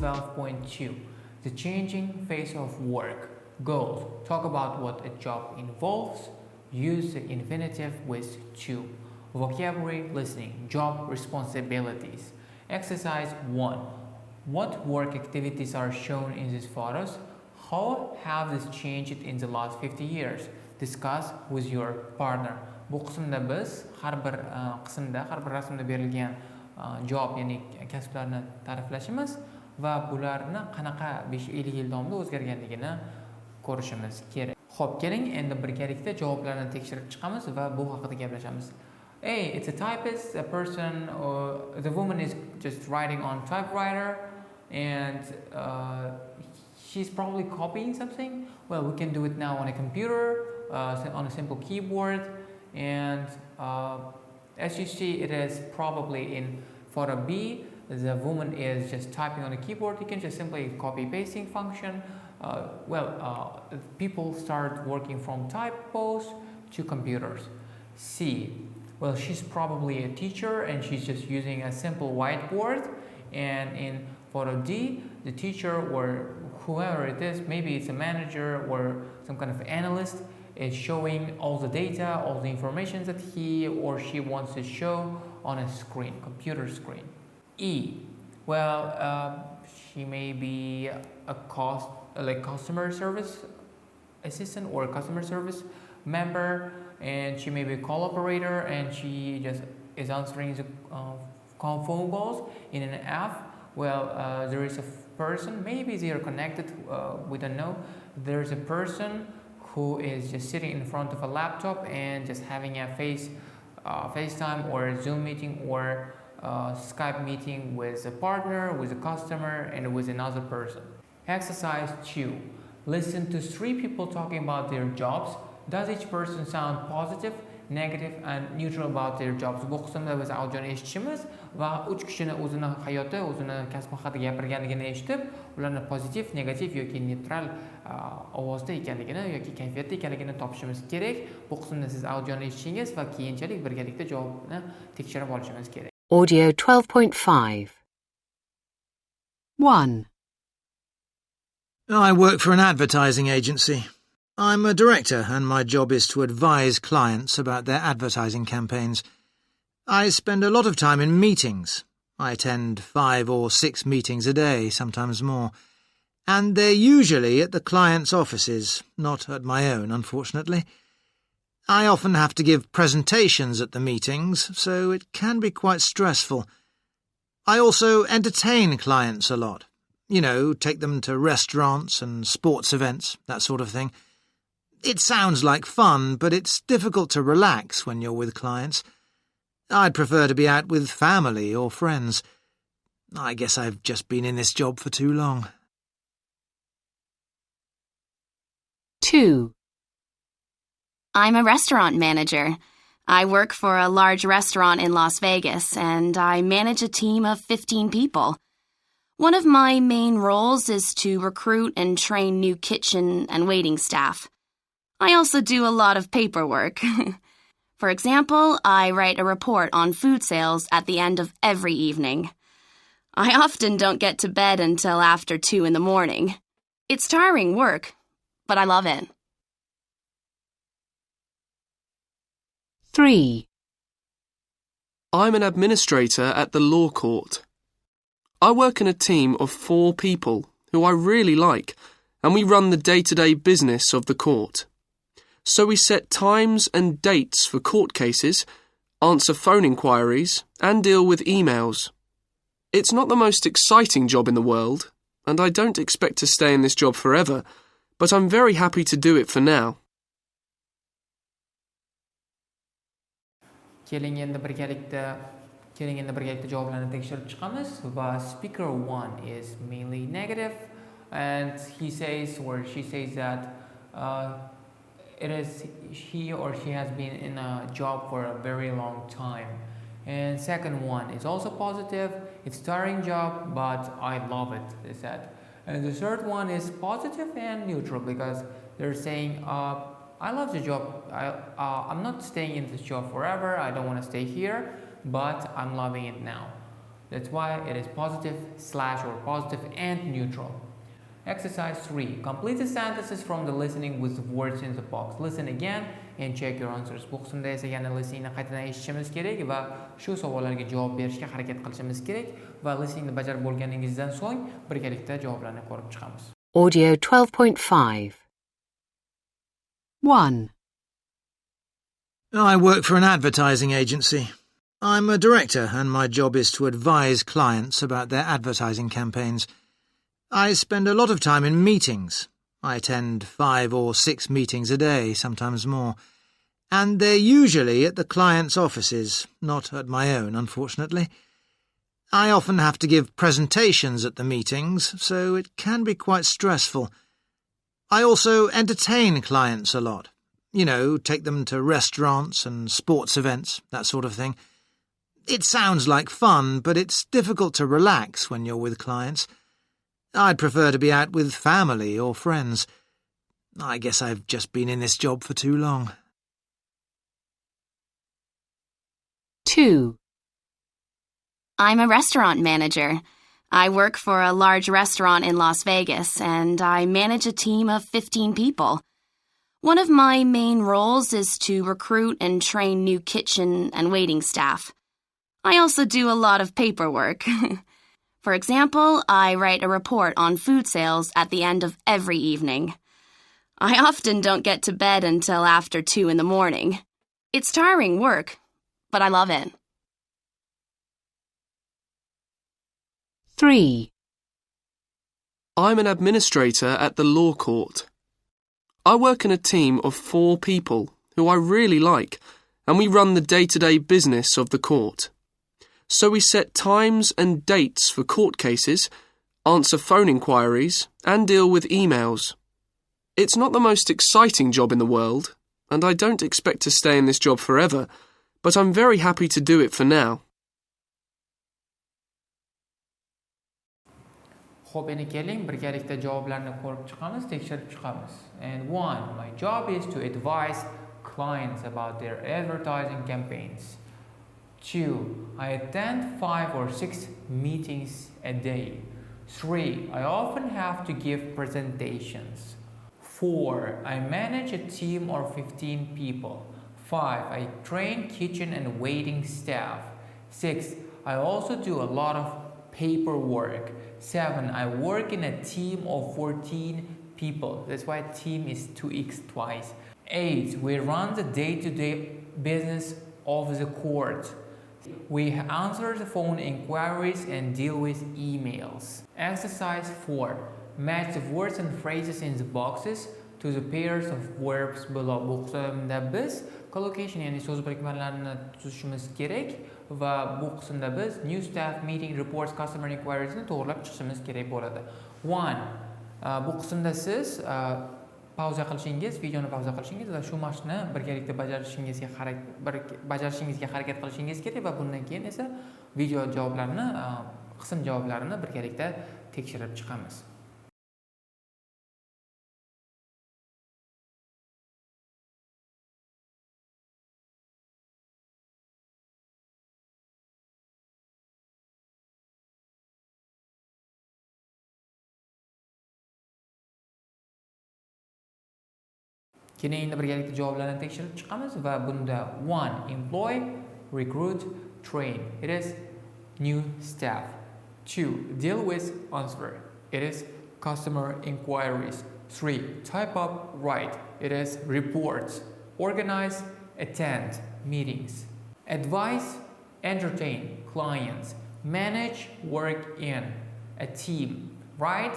12.2. The changing face of work. Goals. Talk about what a job involves. Use the infinitive with to. Vocabulary listening. Job responsibilities. Exercise 1. What work activities are shown in these photos? How have this changed in the last 50 years? Discuss with your partner. Bu qismda biz har bir rasmda berilgan javob, ya'ni kasblarni ta'riflashimiz va bularni qanaqa 5-50 yil davomida o'zgarganligini ko'rishimiz kerak. Xo'p, keling endi birgalikda javoblarni tekshirib chiqamiz va bu haqida gaplashamiz. A, it's a typist, a person, or the woman is just writing on typewriter and she's probably copying something. Well, we can do it now on a computer, on a simple keyboard, and as you see, it is probably in photo B. The woman is just typing on a keyboard. You can just simply copy pasting function. People start working from typos to computers. C, well, she's probably a teacher and she's just using a simple whiteboard. And in photo D, the teacher or whoever it is, maybe it's a manager or some kind of analyst, is showing all the data, all the information that he or she wants to show on a screen, computer screen. E, well, she may be a customer service assistant or a customer service member, and she may be a call operator and she just is answering the phone calls in an app. Well, there is a person, maybe they are connected, we don't know. There's a person who is just sitting in front of a laptop and just having a FaceTime or a Zoom meeting or Skype meeting with a partner, with a customer, and with another person. Exercise 2. Listen to 3 people talking about their jobs. Does each person sound positive, negative and neutral about their jobs? Bu qismda biz audioni eshitishimiz va 3 kishini o'zini hayoti, o'zini kasb haqida gapirganligini eshitib, ularni pozitiv, negativ yoki neytral ovozda ekanligini yoki kayfiyatda ekanligini topishimiz kerak. Bu qismda siz audioni eshitishingiz va keyinchalik birgalikda javobni tekshirib olishimiz kerak. Audio 12.5. 1. I work for an advertising agency. I'm a director and my job is to advise clients about their advertising campaigns. I spend a lot of time in meetings. I attend 5 or 6 meetings a day, sometimes more. And they're usually at the clients' offices, not at my own, unfortunately. I often have to give presentations at the meetings, so it can be quite stressful. I also entertain clients a lot. You know, take them to restaurants and sports events, that sort of thing. It sounds like fun, but it's difficult to relax when you're with clients. I'd prefer to be out with family or friends. I guess I've just been in this job for too long. 2. I'm a restaurant manager. I work for a large restaurant in Las Vegas, and I manage a team of 15 people. One of my main roles is to recruit and train new kitchen and waiting staff. I also do a lot of paperwork. For example, I write a report on food sales at the end of every evening. I often don't get to bed until after 2 in the morning. It's tiring work, but I love it. 3. I'm an administrator at the law court. I work in a team of 4 people who I really like, and we run the day-to-day business of the court. So we set times and dates for court cases, answer phone inquiries, and deal with emails. It's not the most exciting job in the world, and I don't expect to stay in this job forever, but I'm very happy to do it for now. Keling endi birgalikda javoblarni tekshirib chiqamiz va speaker 1 is mainly negative and he says or she says that he or she has been in a job for a very long time. And second one is also positive. It's a tiring job, but I love it, they said. And the third one is positive and neutral because they're saying, I love the job. I'm not staying in this job forever. I don't want to stay here, but I'm loving it now. That's why it is positive slash or positive and neutral. Exercise 3. Complete the sentences from the listening with words in the box. Listen again and check your answers. Bu qismda esa yana listeningni qaytadan eshitishimiz kerak va shu savollarga javob berishga harakat qilishimiz kerak va listeningni bajarib bo'lganingizdan so'ng birgalikda javoblarni ko'rib chiqamiz. Audio 12.5. 1. I work for an advertising agency. I'm a director and my job is to advise clients about their advertising campaigns. I spend a lot of time in meetings. I attend 5 or 6 meetings a day, sometimes more. And they're usually at the client's offices, not at my own, unfortunately. I often have to give presentations at the meetings, so it can be quite stressful. I also entertain clients a lot. You know, take them to restaurants and sports events, that sort of thing. It sounds like fun, but it's difficult to relax when you're with clients. I'd prefer to be out with family or friends. I guess I've just been in this job for too long. 2. I'm a restaurant manager. I work for a large restaurant in Las Vegas, and I manage a team of 15 people. One of my main roles is to recruit and train new kitchen and waiting staff. I also do a lot of paperwork. For example, I write a report on food sales at the end of every evening. I often don't get to bed until after 2 in the morning. It's tiring work, but I love it. 3. I'm an administrator at the law court. I work in a team of 4 people who I really like, and we run the day-to-day business of the court. So we set times and dates for court cases, answer phone inquiries, and deal with emails. It's not the most exciting job in the world, and I don't expect to stay in this job forever, but I'm very happy to do it for now. Xo'p, endi keling birgalikda javoblarni ko'rib chiqamiz, tekshirib chiqamiz. And 1. My job is to advise clients about their advertising campaigns. 2. I attend 5 or 6 meetings a day. 3. I often have to give presentations. 4. I manage a team of 15 people. 5. I train kitchen and waiting staff. 6. I also do a lot of paperwork. 7. I work in a team of 14 people. That's why team is 2x twice. 8. We run the day-to-day business of the court. We answer the phone inquiries and deal with emails. Exercise 4. Match the words and phrases in the boxes to the pairs of verbs below. Bu qismda biz collocation ya'ni so'z birikmalarini tuzishimiz kerak va bu qismda biz new staff meeting reports customer inquiries ni to'g'rilab chiqishimiz kerak bo'ladi. 1. Bu qismda siz pauza qilishingiz, videoni pauza qilishingiz va shu mashqni birgalikda bajarishingizga harakat qilishingiz kerak va bundan keyin esa video javoblarini, qism javoblarini birgalikda tekshirib chiqamiz. Keyin endi birgalikda javoblarni tekshirib chiqamiz va bunda 1. Employ, recruit, train. It is new staff. 2. Deal with, answer. It is customer inquiries. 3. Type up, write. It is reports. Organize, attend, meetings. Advise, entertain, clients. Manage, work in, a team. Write,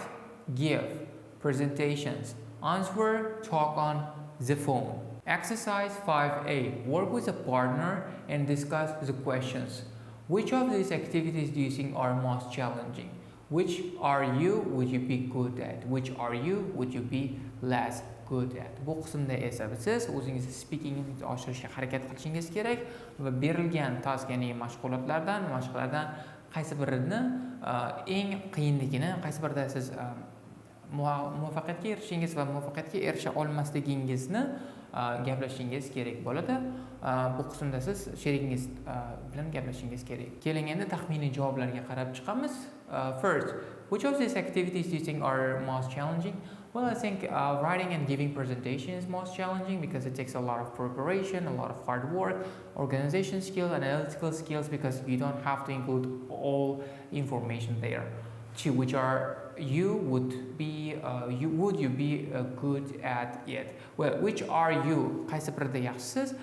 give, presentations. Answer, talk on the phone. Exercise 5A. Work with a partner and discuss the questions. Which of these activities do you think are most challenging? Which would you be good at? Which would you be less good at? Bu qismda esa siz o'zingizni speakingni oshirishga harakat qilishingiz kerak va berilgan task, ya'ni mashg'ulotlardan qaysi birini eng qiyinligini, qaysi birida siz muvaffaqiyatga erishishingiz va muvaffaqiyatga erisha olmasligingizni gaplashishingiz kerak bo'ladi. bu qismda siz sherigingiz bilan gaplashishingiz kerak. Keling endi taxminiy javoblarga qarab chiqamiz. First, which of these activities do you think are most challenging? Well, I think writing and giving presentation is most challenging because it takes a lot of preparation, a lot of hard work, organization skills, analytical skills, because you don't have to include all information there. Two, which are would you be good at it? Well, which are you? Qaysi birida yaxshisiz?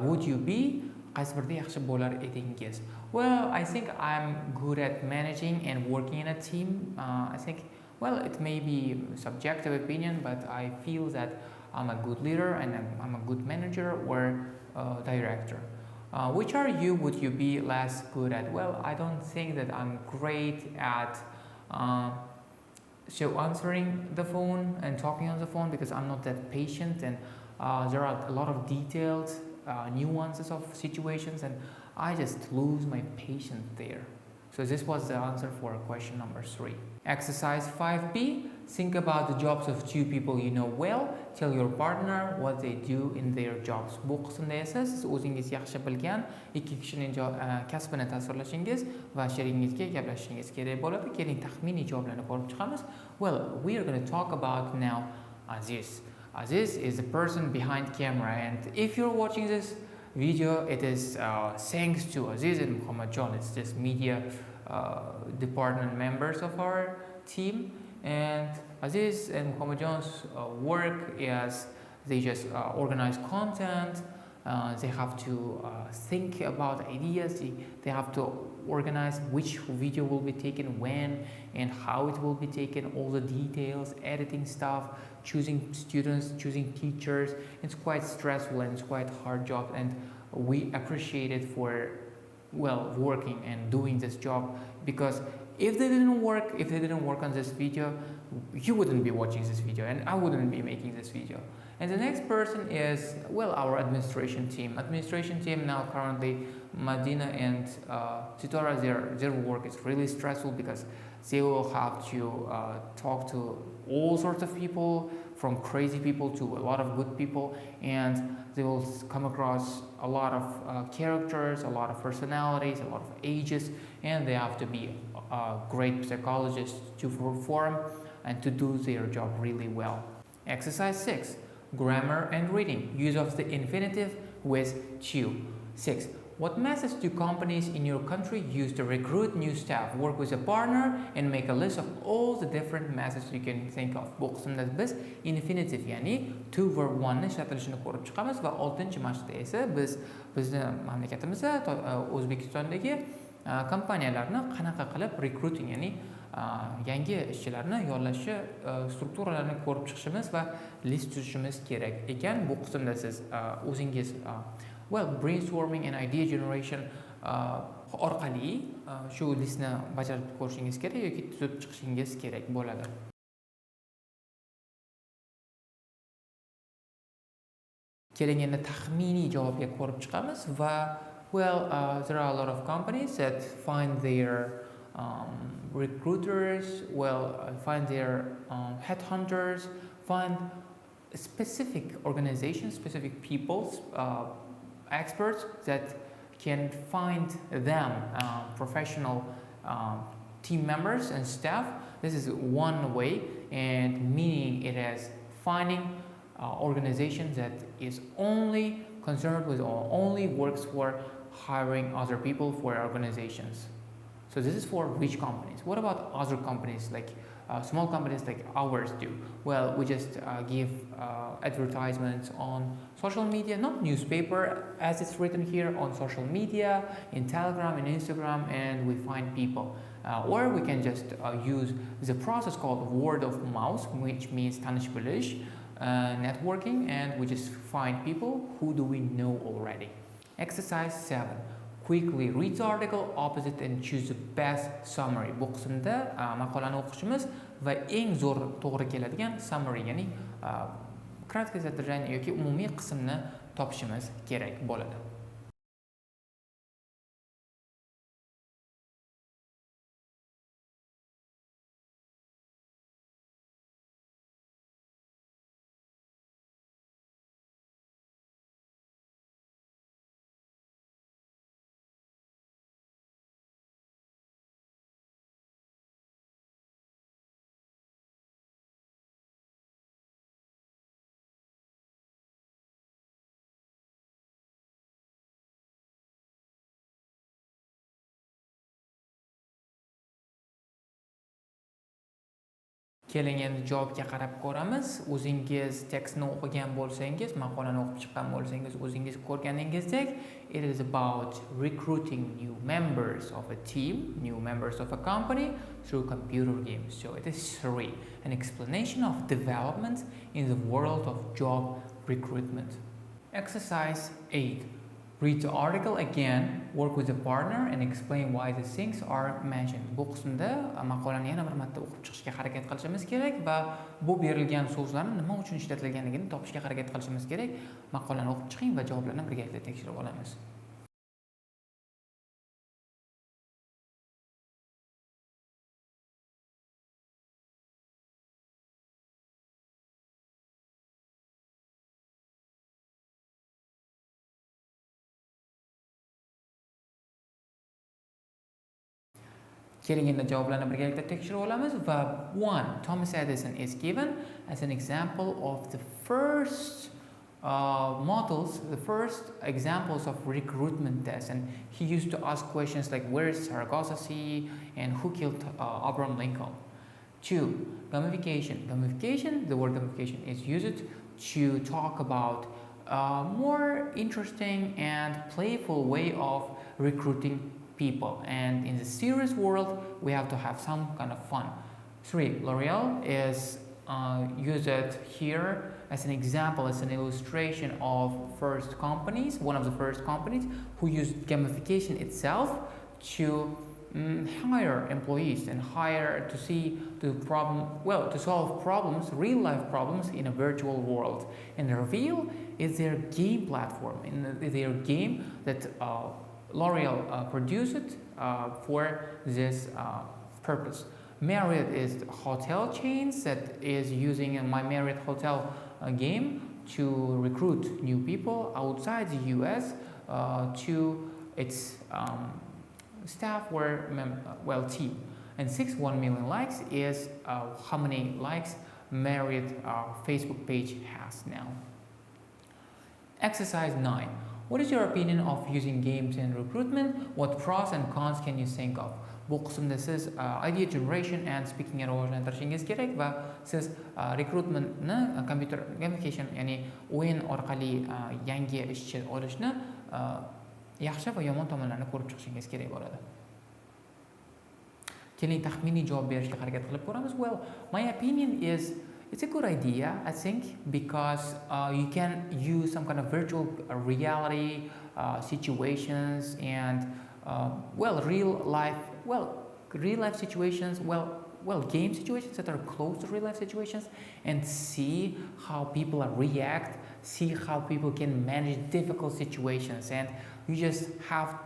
Would you be? Qaysi birida yaxshi bo'lar edingiz? Well, I think I'm good at managing and working in a team. I think, well, it may be subjective opinion, but I feel that I'm a good leader and I'm a good manager or director. Which are you would you be less good at? Well, I don't think that I'm great at answering the phone and talking on the phone, because I'm not that patient, and there are a lot of detailed nuances of situations, and I just lose my patience there. So this was the answer for question number 3. Exercise 5b. Think about the jobs of 2 people you know well. Tell your partner what they do in their jobs. Bu qismda esa siz o'zingiz yaxshi bilgan 2 kishining kasbini tasvirlashingiz va sherigingizga gaplashishingiz kerak bo'ladi. Keling taxminiy javoblarni ko'rib chiqamiz. Well, we are going to talk about now Aziz. Aziz is the person behind camera, and if you're watching this video, it is thanks to Aziz and Muhammad John. It's just media department members of our team, and Aziz and Muhammad John's work is they just organize content. They have to think about ideas. They have to organize which video will be taken when and how it will be taken, all the details, editing stuff, choosing students, choosing teachers. It's quite stressful and it's quite hard job, and we appreciate it for working and doing this job, because if they didn't work on this video, you wouldn't be watching this video and I wouldn't be making this video. And the next person is, well, our administration team. Administration team now currently, Madina and Titora, their work is really stressful because they will have to talk to all sorts of people, from crazy people to a lot of good people, and they will come across a lot of characters, a lot of personalities, a lot of ages, and they have to be great psychologists to perform and to do their job really well. Exercise 6. Grammar and reading. Use of the infinitive with to. 6. What methods do companies in your country use to recruit new staff? Work with a partner and make a list of all the different methods you can think of. Bu qismda biz infinitive, ya'ni to verb 1 ni ishlatilishini ko'rib chiqamiz, va 6-mashqda esa bizni mamlakatimizda O'zbekistondagi kompaniyalarni qanaqa qilib recruiting, ya'ni yangi ishchilarni yollashi strukturalarini ko'rib chiqishimiz va list tuzishimiz kerak ekan. Bu qismda siz o'zingiz brainstorming and idea generation orqali shu listni bajarib ko'rishingiz kerak yoki tuzib chiqishingiz kerak bo'ladi. Keling endi taxminiy javobga ko'rib chiqamiz va there are a lot of companies that find their recruiters, find their headhunters, find specific organizations, specific people, experts that can find them professional team members and staff. This is one way, and meaning it is finding organizations that is only concerned with or only works for hiring other people for organizations. So this is for rich companies. What about other companies, like small companies like ours do? Well, we just give advertisements on social media, not newspaper as it's written here, on social media, in Telegram and Instagram, and we find people. Or we can just use the process called word of mouth, which means tanish bilish, networking, and we just find people who do we know already. Exercise 7. Quickly read the article opposite and choose the best summary. Bu qismda maqolani o'qishimiz va eng zo'r to'g'ri keladigan summary, ya'ni краткое содержание yoki umumiy qismni topishimiz kerak bo'ladi. Keling endi javobga qarab ko'ramiz. O'zingiz tekstni o'qigan bo'lsangiz, maqolani o'qib chiqqan bo'lsangiz, o'zingiz ko'rganingizdek, it is about recruiting new members of a team, new members of a company through computer games. So it is 3, an explanation of developments in the world of job recruitment. Exercise 8. Read the article again, work with a partner and explain why the things are mentioned. Bu qismda maqolani yana bir marta o'qib chiqishga harakat qilishimiz kerak va bu berilgan so'zlarni nima uchun ishlatilganligini topishga harakat qilishimiz kerak. Maqolani o'qib chiqing va javoblarni birgalikda tekshirib olamiz. Keling endi javoblarni birgalikda tekshirib olamiz va 1. Thomas Edison is given as an example of the first models, the first examples of recruitment tests, and he used to ask questions like where is Sargasso and who killed Abraham Lincoln. 2. Gamification. Gamification, the word gamification is used to talk about a more interesting and playful way of recruiting people, and in the serious world we have to have some kind of fun. 3. L'Oreal is used here as an example, as an illustration of first companies, one of the first companies who used gamification itself to hire employees and hire to see the problem, well, to solve problems, real life problems in a virtual world. And Reveal is their game platform, in their game that L'Oreal produced for this purpose. Marriott is hotel chains that is using My Marriott Hotel game to recruit new people outside the US to its staff or team. And 6, 1 million likes is how many likes Marriott Facebook page has now. Exercise 9. What is your opinion of using games in recruitment? What pros and cons can you think of? Bu qismda siz idea generation and speaking rivojlantirishingiz kerak va siz recruitmentni computer gamification, ya'ni o'yin orqali yangi ishchi olishni yaxshi va yomon tomonlarini ko'rib chiqishingiz kerak bo'ladi. Keling taxminiy javob berishga harakat qilib ko'ramiz. Well, my opinion is it's a good idea, I think, because you can use some kind of virtual reality situations and real life situations, game situations that are close to real life situations, and see how people react, see how people can manage difficult situations, and you just have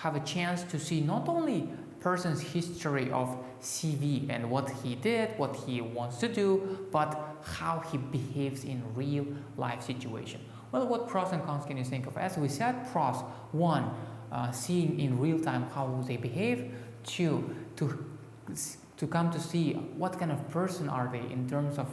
a chance to see not only person's history of CV and what he did, what he wants to do, but how he behaves in real life situation. Well, what pros and cons can you think of? As we said, pros: 1, seeing in real time how they behave. 2, to come to see what kind of person are they in terms of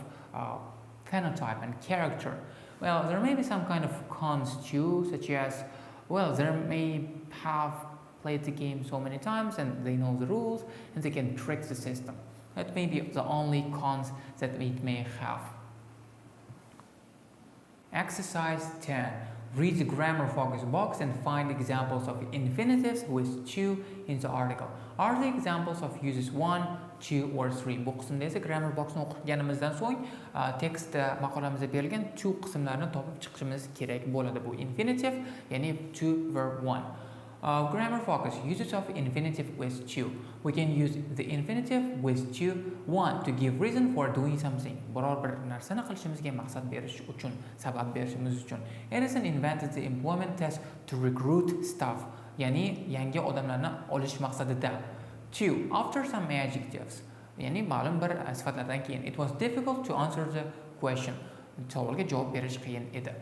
phenotype and character. Well, there may be some kind of cons too, such as, well, they may have played the game so many times and they know the rules and they can trick the system. That may be the only cons that it may have. Exercise 10. Read the grammar focus box and find examples of infinitives with to in the article. Are the examples of uses 1, 2 or 3? Bu qismda esa grammar boxni o'qiganimizdan so'ng tekstda maqolamizda berilgan to qismlarini topib chiqishimiz kerak bo'ladi. Bu infinitive, ya'ni to verb 1. Grammar focus, uses of infinitive with to. We can use the infinitive with to. 1, to give reason for doing something. Biror bir narsani qilishimizga maqsad berish uchun, sabab berishimiz uchun. Edison invented the employment test to recruit staff. Ya'ni yangi odamlarni olish maqsadida. 2, after some adjectives. Ya'ni ma'lum bir sifatlardan keyin. It was difficult to answer the question. Savolga javob berish qiyin edi.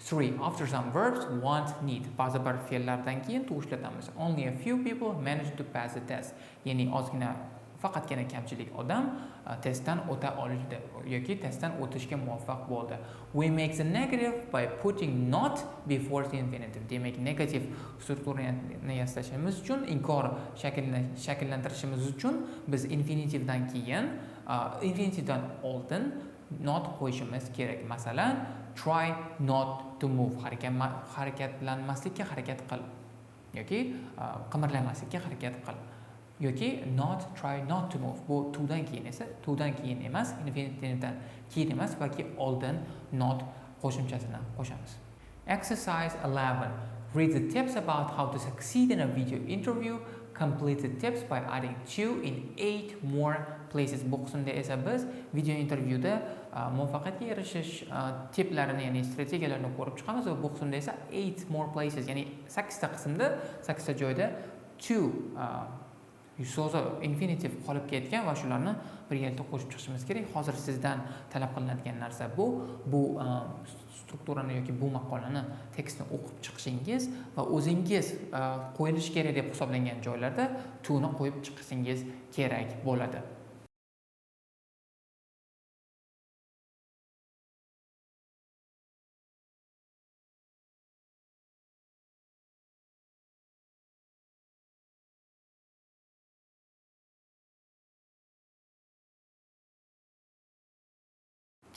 3, after some verbs, want, need. Ba'zi bir fe'llardan keyin to ishlatamiz. Only a few people managed to pass the test. Ya'ni faqatgina kamchilik odam testdan o'ta olishdi yoki testdan o'tishga muvaffaq bo'ldi. We make the negative by putting not before the infinitive. Demak, negativ strukturani yasalashimiz uchun, inkor shakllantirishimiz uchun biz infinitivdan keyin infinitivdan oldin not qo'yishimiz kerak. Masalan, try not to move, harakatlanmaslikka harakat qil yoki qimirlamaslikka harakat qil yoki try not to move. Bu todan keyin esa todan keyin emas, infinitivdan keyin emas, balki oldin not qo'shimchasini qo'shamiz. Exercise 11. Read the tips about how to succeed in a video interview. Complete the tips by adding 2 in 8 more places. Bu qismda esa biz video intervyuda muvaffaqiyatga erishish tiplarini, ya'ni strategiyalarini ko'rib chiqamiz va bu qismda esa 8 more places, ya'ni 8 ta qismda, 8 ta joyda 2 so'zi infinitiv qolib ketgan va shularni birgalikda qo'shib chiqishimiz kerak. Hozir sizdan talab qilinadigan narsa bu strukturani yoki bu maqolani tekstni o'qib chiqishingiz va o'zingiz qo'yilishi kerak deb hisoblangan joylarda to'ni qo'yib chiqishingiz kerak bo'ladi.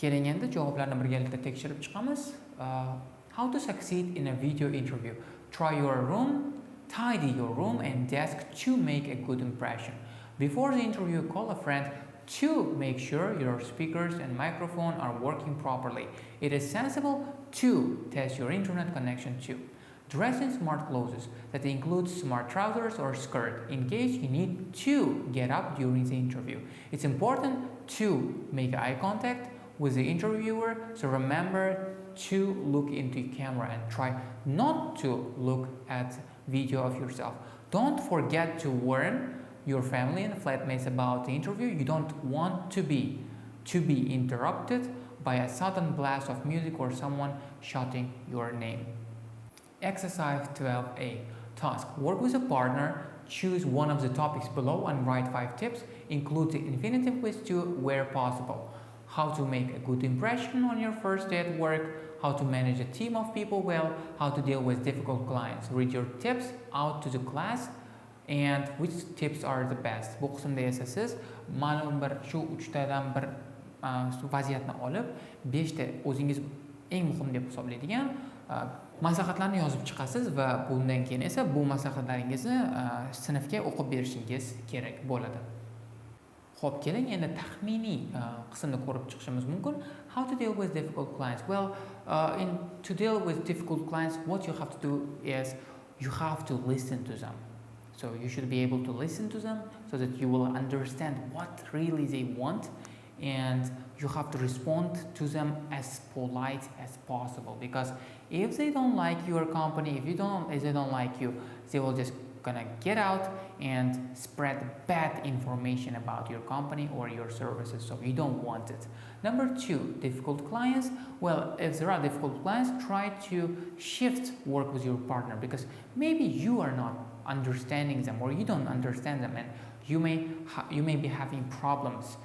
Keling endi javoblarni birgalikda tekshirib chiqamiz. How to succeed in a video interview. Try your room, tidy your room and desk to make a good impression. Before the interview, call a friend to make sure your speakers and microphone are working properly. It is sensible to test your internet connection too. Dress in smart clothes that includes smart trousers or skirt in case you need to get up during the interview. It's important to make eye contact with the interviewer, so remember to look into camera and try not to look at video of yourself. Don't forget to warn your family and flatmates about the interview. You don't want to be interrupted by a sudden blast of music or someone shouting your name. Exercise 12A. Task. Work with a partner. Choose one of the topics below and write 5 tips. Include the infinitive with to where possible. How to make a good impression on your first day at work, how to manage a team of people well, how to deal with difficult clients. Read your tips out to the class and which tips are the best. Bu qismda esa siz ma'lum bir shu 3 tadan bir vaziyatni olib, 5 ta o'zingiz eng muhim deb hisoblaydigan maslahatlarni yozib chiqasiz va bundan keyin esa bu maslahatlaringizni sinfga o'qib berishingiz kerak bo'ladi. Xo'p, keling endi taxminiy qismni ko'rib chiqishimiz mumkin. How to deal with difficult clients? Well, to deal with difficult clients, what you have to do is you have to listen to them. So you should be able to listen to them so that you will understand what really they want, and you have to respond to them as polite as possible. Because if they don't like your company, if they don't like you, they will just gonna get out and spread bad information about your company or your services, so you don't want it. Number 2, difficult clients. Well, if there are difficult clients, try to shift work with your partner, because maybe you are not understanding them or you don't understand them, and you may be having problems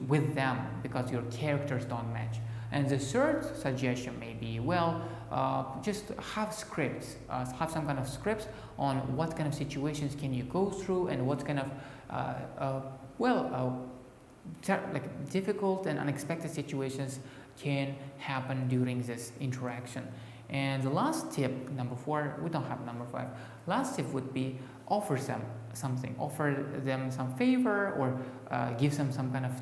with them because your characters don't match. And the third suggestion may be, well, just have scripts, have some kind of scripts on what kind of situations can you go through and what kind of, like difficult and unexpected situations can happen during this interaction. And the last tip, number 4, we don't have number 5. Last tip would be offer them something, offer them some favor or give them some kind of,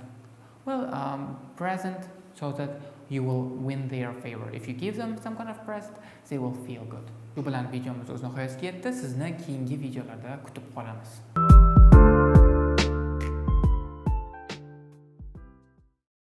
present, so that you will win their favor. If you give them some kind of present, they will feel good. Bu bilan videomiz o'z nihoyasiga yetdi. Sizni keyingi videolarda kutib qolamiz.